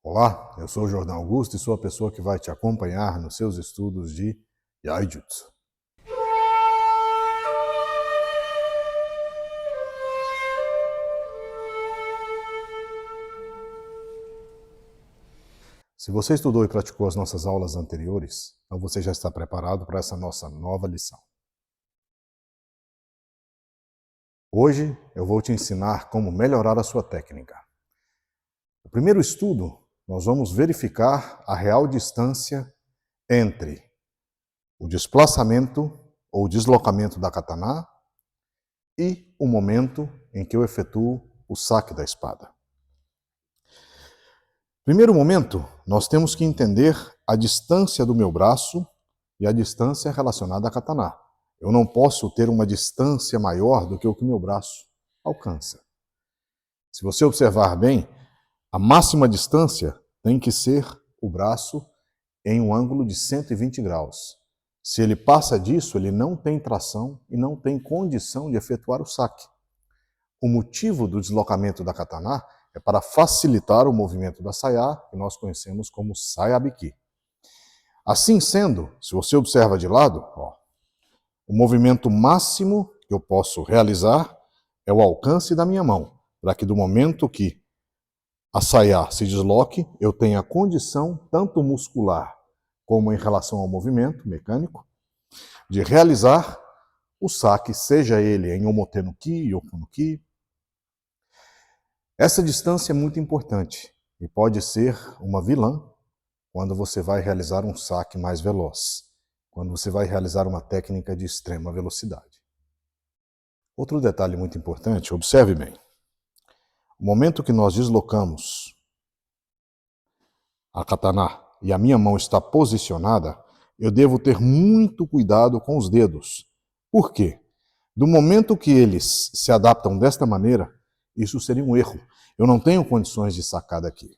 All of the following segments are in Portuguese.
Olá, eu sou o Jordão Augusto e sou a pessoa que vai te acompanhar nos seus estudos de Yaijutsu. Se você estudou e praticou as nossas aulas anteriores, então você já está preparado para essa nossa nova lição. Hoje eu vou te ensinar como melhorar a sua técnica. No primeiro estudo, nós vamos verificar a real distância entre o desplaçamento ou deslocamento da katana e o momento em que eu efetuo o saque da espada. Primeiro momento, nós temos que entender a distância do meu braço e a distância relacionada à katana. Eu não posso ter uma distância maior do que o que meu braço alcança. Se você observar bem, a máxima distância tem que ser o braço em um ângulo de 120 graus. Se ele passa disso, ele não tem tração e não tem condição de efetuar o saque. O motivo do deslocamento da katana é para facilitar o movimento da saya, que nós conhecemos como sayabiki. Assim sendo, se você observa de lado, o movimento máximo que eu posso realizar é o alcance da minha mão, para que do momento que a saya se desloque, eu tenha condição, tanto muscular como em relação ao movimento mecânico, de realizar o saque, seja ele em omote no ki, yoku no ki. Essa distância é muito importante e pode ser uma vilã quando você vai realizar um saque mais veloz, quando você vai realizar uma técnica de extrema velocidade. Outro detalhe muito importante, observe bem. O momento que nós deslocamos a katana e a minha mão está posicionada, eu devo ter muito cuidado com os dedos. Por quê? Do momento que eles se adaptam desta maneira, isso seria um erro. Eu não tenho condições de sacar daqui.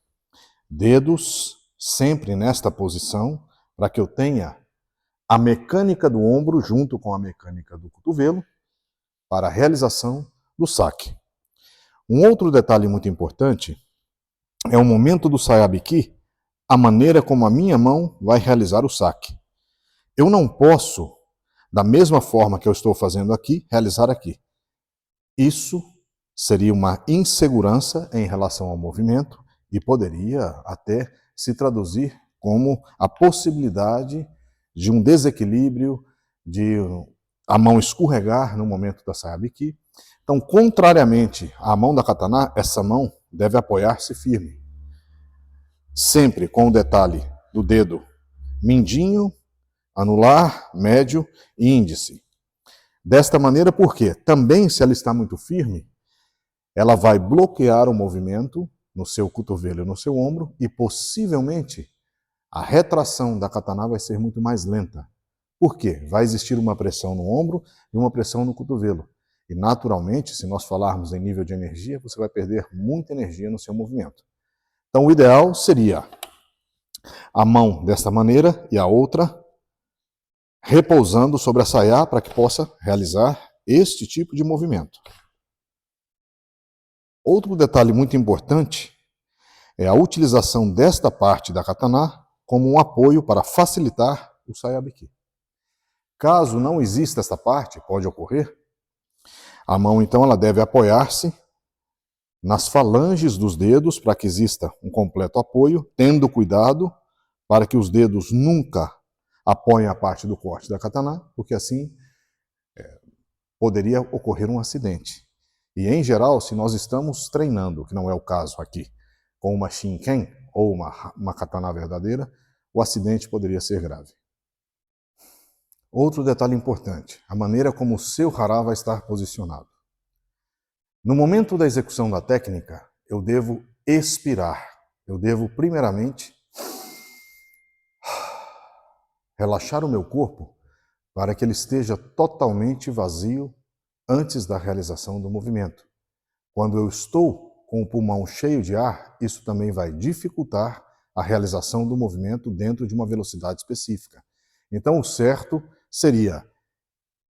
Dedos sempre nesta posição, para que eu tenha a mecânica do ombro junto com a mecânica do cotovelo para a realização do saque. Um outro detalhe muito importante é o momento do sayabiki, a maneira como a minha mão vai realizar o saque. Eu não posso, da mesma forma que eu estou fazendo aqui, realizar aqui. Isso seria uma insegurança em relação ao movimento e poderia até se traduzir como a possibilidade de um desequilíbrio, de a mão escorregar no momento da sayabiki. Então, contrariamente à mão da katana, essa mão deve apoiar-se firme. Sempre com o detalhe do dedo mindinho, anular, médio e índice. Desta maneira, por quê? Também, se ela está muito firme, ela vai bloquear o movimento no seu cotovelo e no seu ombro e possivelmente a retração da katana vai ser muito mais lenta. Por quê? Vai existir uma pressão no ombro e uma pressão no cotovelo. E naturalmente, se nós falarmos em nível de energia, você vai perder muita energia no seu movimento. Então o ideal seria a mão desta maneira e a outra repousando sobre a saya para que possa realizar este tipo de movimento. Outro detalhe muito importante é a utilização desta parte da katana como um apoio para facilitar o sayabiki. Caso não exista esta parte, pode ocorrer, a mão então ela deve apoiar-se nas falanges dos dedos para que exista um completo apoio, tendo cuidado para que os dedos nunca apoiem a parte do corte da katana, porque assim poderia ocorrer um acidente. E, em geral, se nós estamos treinando, que não é o caso aqui, com uma shinken ou uma katana verdadeira, o acidente poderia ser grave. Outro detalhe importante, a maneira como o seu hara vai estar posicionado. No momento da execução da técnica, eu devo expirar. Eu devo, primeiramente, relaxar o meu corpo para que ele esteja totalmente vazio antes da realização do movimento. Quando eu estou com o pulmão cheio de ar, isso também vai dificultar a realização do movimento dentro de uma velocidade específica. Então, o certo seria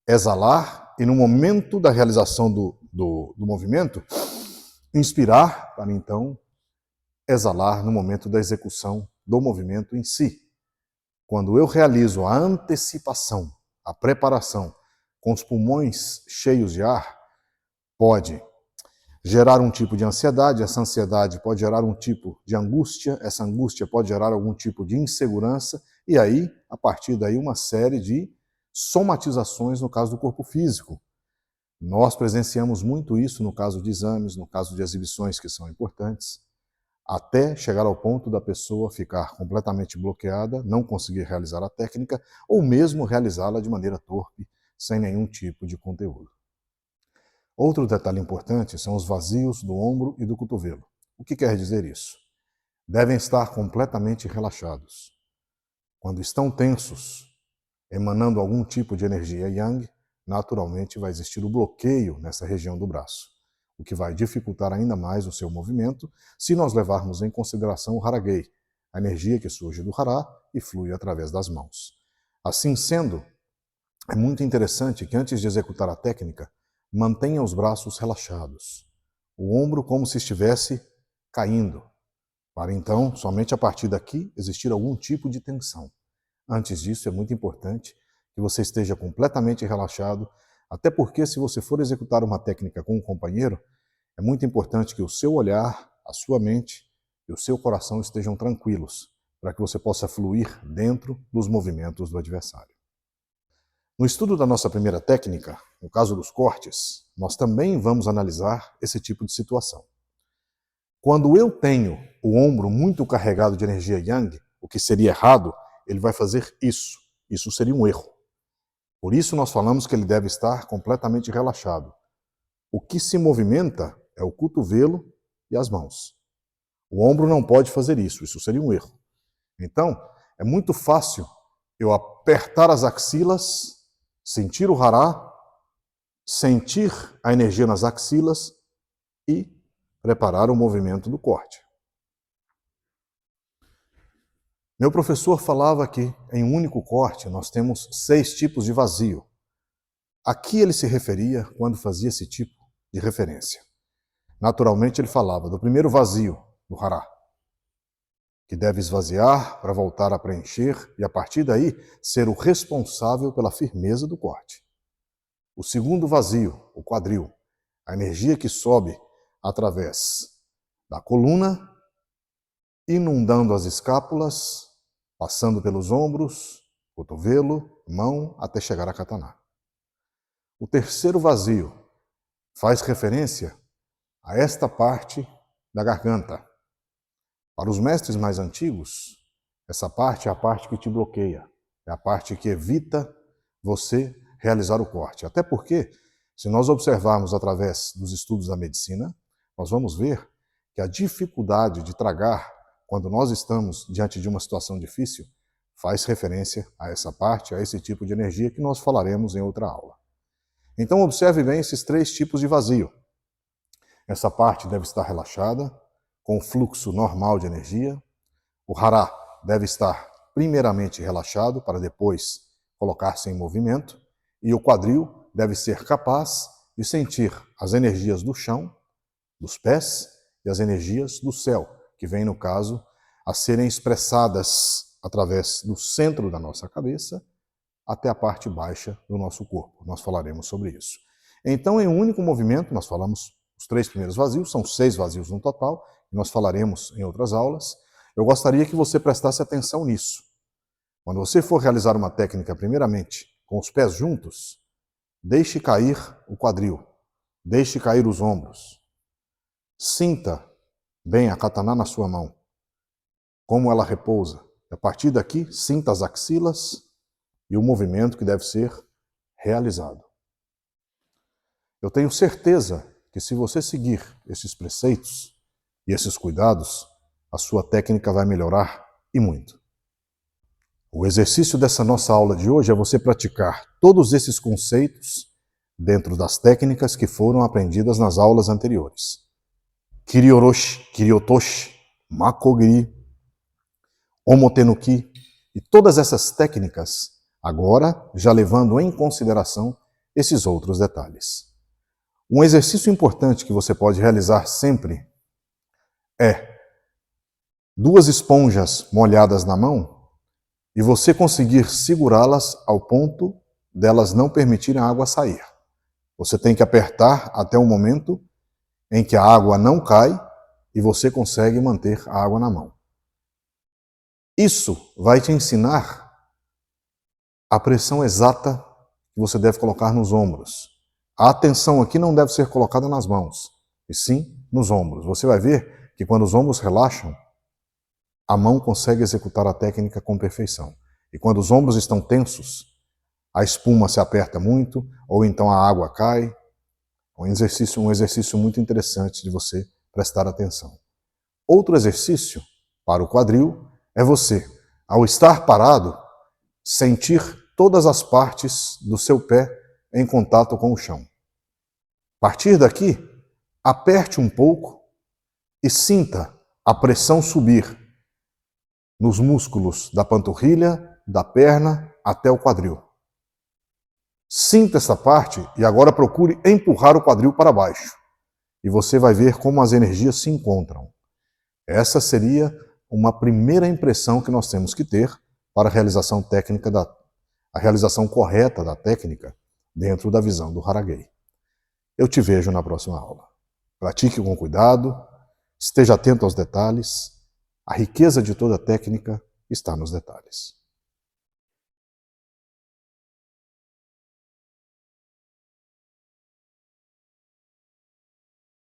exalar e, no momento da realização do movimento, inspirar para, então, exalar no momento da execução do movimento em si. Quando eu realizo a antecipação, a preparação com os pulmões cheios de ar, pode gerar um tipo de ansiedade, essa ansiedade pode gerar um tipo de angústia, essa angústia pode gerar algum tipo de insegurança, e aí, a partir daí, uma série de somatizações no caso do corpo físico. Nós presenciamos muito isso no caso de exames, no caso de exibições que são importantes, até chegar ao ponto da pessoa ficar completamente bloqueada, não conseguir realizar a técnica, ou mesmo realizá-la de maneira torpe, sem nenhum tipo de conteúdo. Outro detalhe importante são os vazios do ombro e do cotovelo. O que quer dizer isso? Devem estar completamente relaxados. Quando estão tensos, emanando algum tipo de energia yang, naturalmente vai existir o bloqueio nessa região do braço, o que vai dificultar ainda mais o seu movimento se nós levarmos em consideração o Hara-Gei, a energia que surge do Hara e flui através das mãos. Assim sendo, é muito interessante que antes de executar a técnica, mantenha os braços relaxados, o ombro como se estivesse caindo, para então, somente a partir daqui, existir algum tipo de tensão. Antes disso, é muito importante que você esteja completamente relaxado, até porque se você for executar uma técnica com um companheiro, é muito importante que o seu olhar, a sua mente e o seu coração estejam tranquilos, para que você possa fluir dentro dos movimentos do adversário. No estudo da nossa primeira técnica, no caso dos cortes, nós também vamos analisar esse tipo de situação. Quando eu tenho o ombro muito carregado de energia yang, o que seria errado, ele vai fazer isso. Isso seria um erro. Por isso nós falamos que ele deve estar completamente relaxado. O que se movimenta é o cotovelo e as mãos. O ombro não pode fazer isso, isso seria um erro. Então, é muito fácil eu apertar as axilas, sentir o Hara, sentir a energia nas axilas e preparar o movimento do corte. Meu professor falava que em um único corte nós temos 6 tipos de vazio. A que ele se referia quando fazia esse tipo de referência? Naturalmente ele falava do primeiro vazio, do Hara, que deve esvaziar para voltar a preencher e a partir daí ser o responsável pela firmeza do corte. O segundo vazio, o quadril, a energia que sobe através da coluna, inundando as escápulas, passando pelos ombros, cotovelo, mão, até chegar a katana. O terceiro vazio faz referência a esta parte da garganta. Para os mestres mais antigos, essa parte é a parte que te bloqueia, é a parte que evita você realizar o corte. Até porque, se nós observarmos através dos estudos da medicina, nós vamos ver que a dificuldade de tragar quando nós estamos diante de uma situação difícil faz referência a essa parte, a esse tipo de energia que nós falaremos em outra aula. Então observe bem esses 3 tipos de vazio. Essa parte deve estar relaxada, com o fluxo normal de energia. O Hara deve estar primeiramente relaxado para depois colocar-se em movimento. E o quadril deve ser capaz de sentir as energias do chão, dos pés e as energias do céu, que vem, no caso, a serem expressadas através do centro da nossa cabeça até a parte baixa do nosso corpo. Nós falaremos sobre isso. Então, em um único movimento, nós falamos os 3 primeiros vazios, são 6 vazios no total, e nós falaremos em outras aulas. Eu gostaria que você prestasse atenção nisso. Quando você for realizar uma técnica, primeiramente, com os pés juntos, deixe cair o quadril, deixe cair os ombros. Sinta bem a katana na sua mão, como ela repousa. A partir daqui, sinta as axilas e o movimento que deve ser realizado. Eu tenho certeza que se você seguir esses preceitos e esses cuidados, a sua técnica vai melhorar e muito. O exercício dessa nossa aula de hoje é você praticar todos esses conceitos dentro das técnicas que foram aprendidas nas aulas anteriores. Kirioroshi, Kiriotoshi, Makogiri, Omotenuki e todas essas técnicas, agora já levando em consideração esses outros detalhes. Um exercício importante que você pode realizar sempre é duas esponjas molhadas na mão e você conseguir segurá-las ao ponto delas não permitirem a água sair. Você tem que apertar até o momento em que a água não cai e você consegue manter a água na mão. Isso vai te ensinar a pressão exata que você deve colocar nos ombros. A atenção aqui não deve ser colocada nas mãos, e sim nos ombros. Você vai ver que quando os ombros relaxam, a mão consegue executar a técnica com perfeição. E quando os ombros estão tensos, a espuma se aperta muito, ou então a água cai. Um exercício muito interessante de você prestar atenção. Outro exercício para o quadril é você, ao estar parado, sentir todas as partes do seu pé em contato com o chão. A partir daqui, aperte um pouco e sinta a pressão subir nos músculos da panturrilha, da perna até o quadril. Sinta essa parte e agora procure empurrar o quadril para baixo. E você vai ver como as energias se encontram. Essa seria uma primeira impressão que nós temos que ter para a realização correta da técnica dentro da visão do Haragay. Eu te vejo na próxima aula. Pratique com cuidado, esteja atento aos detalhes. A riqueza de toda técnica está nos detalhes.